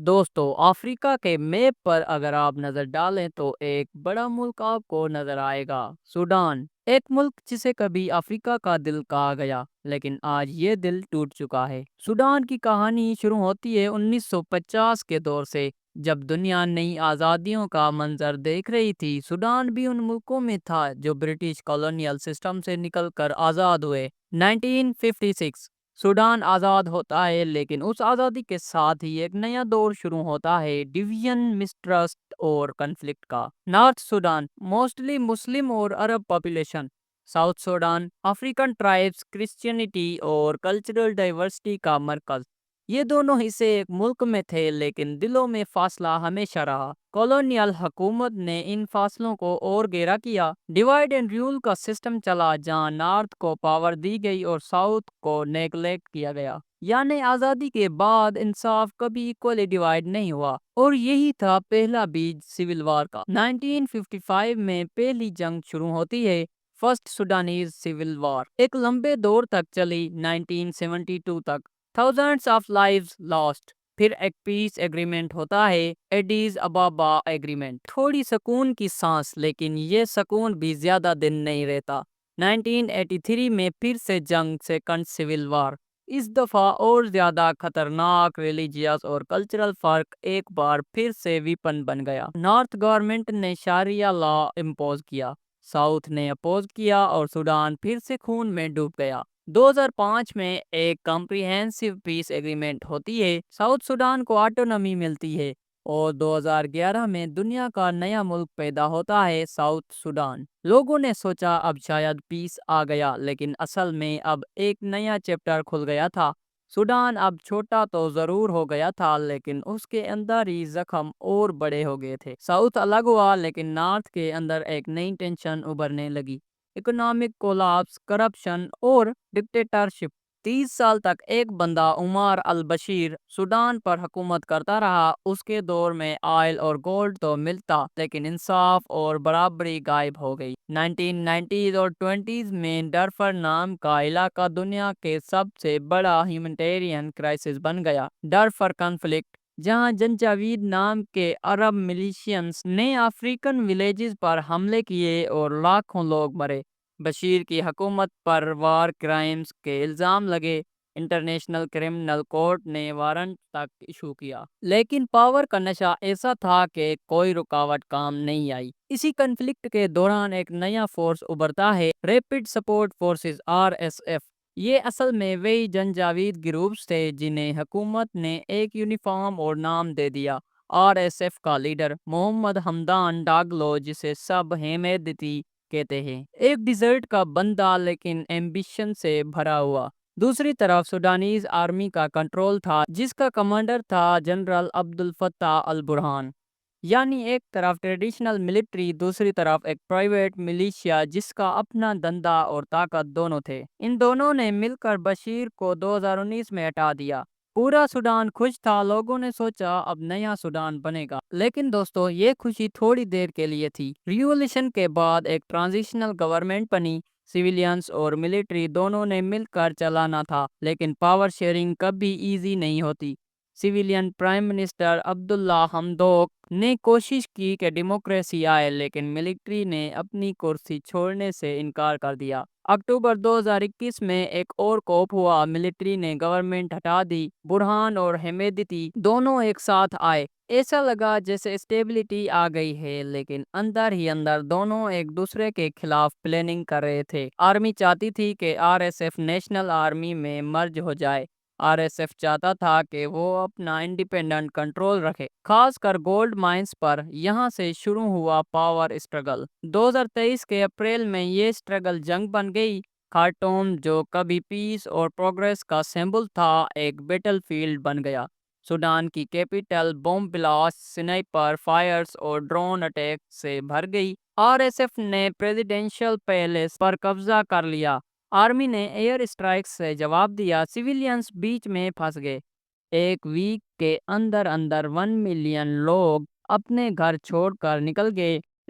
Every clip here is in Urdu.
دوستو افریقہ کے میپ پر اگر آپ نظر ڈالیں تو ایک بڑا ملک آپ کو نظر آئے گا، سوڈان۔ ایک ملک جسے کبھی افریقہ کا دل کہا گیا لیکن آج یہ دل ٹوٹ چکا ہے۔ سوڈان کی کہانی شروع ہوتی ہے 1950 کے دور سے، جب دنیا نئی آزادیوں کا منظر دیکھ رہی تھی۔ سوڈان بھی ان ملکوں میں تھا جو برٹش کالونیل سسٹم سے نکل کر آزاد ہوئے۔ 1956 سوڈان آزاد ہوتا ہے، لیکن اس آزادی کے ساتھ ہی ایک نیا دور شروع ہوتا ہے، ڈویژن، مسٹرسٹ اور کنفلکٹ کا۔ نارتھ سوڈان موسٹلی مسلم اور عرب population, south Sudan African tribes, Christianity اور کلچرل ڈائیورسٹی کا مرکز۔ یہ دونوں حصے ایک ملک میں تھے، لیکن دلوں میں فاصلہ ہمیشہ رہا۔ کالونیل حکومت نے ان فاصلوں کو اور گہرا کیا۔ ڈیوائڈ اینڈ رول کا سسٹم چلا، جہاں نارتھ کو پاور دی گئی اور ساؤتھ کو نیگلیکٹ کیا گیا۔ یعنی آزادی کے بعد انصاف کبھی ایکولی ڈیوائڈ نہیں ہوا، اور یہی تھا پہلا بیج سول وار کا۔ 1955 میں پہلی جنگ شروع ہوتی ہے، فرسٹ سوڈانیز سول وار، ایک لمبے دور تک چلی، 1972 تک۔ Thousands of lives last. پھر ایک پیس ایگریمنٹ ہوتا ہے، ایڈیز ابابا ایگریمنٹ، تھوڑی سکون کی سانس، لیکن یہ سکون بھی زیادہ دن نہیں رہتا۔ 1983 میں پھر سے جنگ، سیکنڈ سول وار، اس دفعہ اور زیادہ خطرناک۔ ریلیجیس اور کلچرل فرق ایک بار پھر سے ویپن بن گیا۔ نارتھ گورنمنٹ نے شاریہ لا امپوز کیا، ساؤتھ نے اپوز کیا، اور سوڈان پھر سے خون میں ڈوب گیا۔ 2005 میں ایک کمپریہنسو پیس ایگریمنٹ ہوتی ہے، ساؤتھ سوڈان کو آٹونومی ملتی ہے، اور 2011 میں دنیا کا نیا ملک پیدا ہوتا ہے، ساؤتھ سوڈان۔ لوگوں نے سوچا اب شاید پیس آ گیا، لیکن اصل میں اب ایک نیا چیپٹر کھل گیا تھا۔ سوڈان اب چھوٹا تو ضرور ہو گیا تھا، لیکن اس کے اندر ہی زخم اور بڑے ہو گئے تھے۔ ساؤتھ الگ ہوا، لیکن نارتھ کے اندر ایک نئی ٹینشن ابھرنے لگی، اکنامک کولapس، کرپشن اور ڈکٹیٹرشپ۔ 30 سال تک ایک بندہ، عمر البشیر، سوڈان پر حکومت کرتا رہا۔ اس کے دور میں آئل اور گولڈ تو ملتا، لیکن انصاف اور برابری غائب ہو گئی۔ 1990s اور 20s میں ڈرفر نام کا علاقہ دنیا کے سب سے بڑا ہیومینٹیرین کرائسس بن گیا۔ ڈرفر کنفلکٹ، جہاں جنجاوید نام کے عرب ملیشینز نے افریقن ولیجز پر حملے کیے اور لاکھوں لوگ مرے۔ بشیر کی حکومت پر وار کرائمز کے الزام لگے، انٹرنیشنل کرمنل کورٹ نے وارنٹ تک ایشو کیا، لیکن پاور کا نشہ ایسا تھا کہ کوئی رکاوٹ کام نہیں آئی۔ اسی کنفلکٹ کے دوران ایک نیا فورس ابھرتا ہے، ریپڈ سپورٹ فورسز، RSF۔ یہ اصل میں وہی جنجاوید گروپس تھے جنہیں حکومت نے ایک یونیفارم اور نام دے دیا۔ RSF کا لیڈر محمد حمدان ڈاگلو، جسے سب ہیمیدتی کہتے ہیں، ایک ڈیزرٹ کا بندہ، لیکن ایمبیشن سے بھرا ہوا۔ دوسری طرف سوڈانیز آرمی کا کنٹرول تھا، جس کا کمانڈر تھا جنرل عبد الفتاح البرہان۔ یعنی ایک طرف ٹریڈیشنل ملٹری، دوسری طرف ایک پرائیویٹ ملیشیا جس کا اپنا دھندا اور طاقت دونوں تھے۔ ان دونوں نے مل کر بشیر کو 2019 میں ہٹا دیا۔ پورا سوڈان خوش تھا، لوگوں نے سوچا اب نیا سوڈان بنے گا۔ لیکن دوستو، یہ خوشی تھوڑی دیر کے لیے تھی۔ ریولیوشن کے بعد ایک ٹرانزیشنل گورنمنٹ بنی، سویلینز اور ملٹری دونوں نے مل کر چلانا تھا، لیکن پاور شیئرنگ کبھی ایزی نہیں ہوتی۔ سویلین پرائم منسٹر عبداللہ حمدوک نے کوشش کی کہ ڈیموکریسی آئے، لیکن ملٹری نے اپنی کرسی چھوڑنے سے انکار کر دیا۔ اکتوبر 2021 میں ایک اور کوپ ہوا، ملٹری نے گورنمنٹ ہٹا دی، برہان اور ہیمیدتی دونوں ایک ساتھ آئے۔ ایسا لگا جیسے اسٹیبلٹی آ گئی ہے، لیکن اندر ہی اندر دونوں ایک دوسرے کے خلاف پلاننگ کر رہے تھے۔ آرمی چاہتی تھی کہ RSF نیشنل آرمی میں مرج ہو جائے۔ RSF چاہتا تھا کہ وہ اپنا انڈیپینڈنٹ کنٹرول رکھے، خاص کر گولڈ مائنز پر۔ یہاں سے شروع ہوا پاور اسٹرگل۔ 2023 کے اپریل میں یہ اسٹرگل جنگ بن گئی۔ خارٹوم، جو کبھی پیس اور پروگریس کا سمبل تھا، ایک بیٹل فیلڈ بن گیا۔ سوڈان کی capital boom blast, sniper fires اور ڈرون اٹیک سے بھر گئی۔ RSF نے پریزیڈنشل پیلیس پر قبضہ کر لیا، آرمی نے ایئر اسٹرائکس سے جواب دیا، سویلینز بیچ میں پھنس گئے۔ ایک ویک کے اندر 1 ملین لوگ اپنے گھر چھوڑ کر نکل گئے۔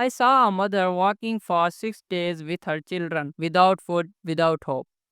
I saw a mother walking for 6 days with her children, without food, without hope.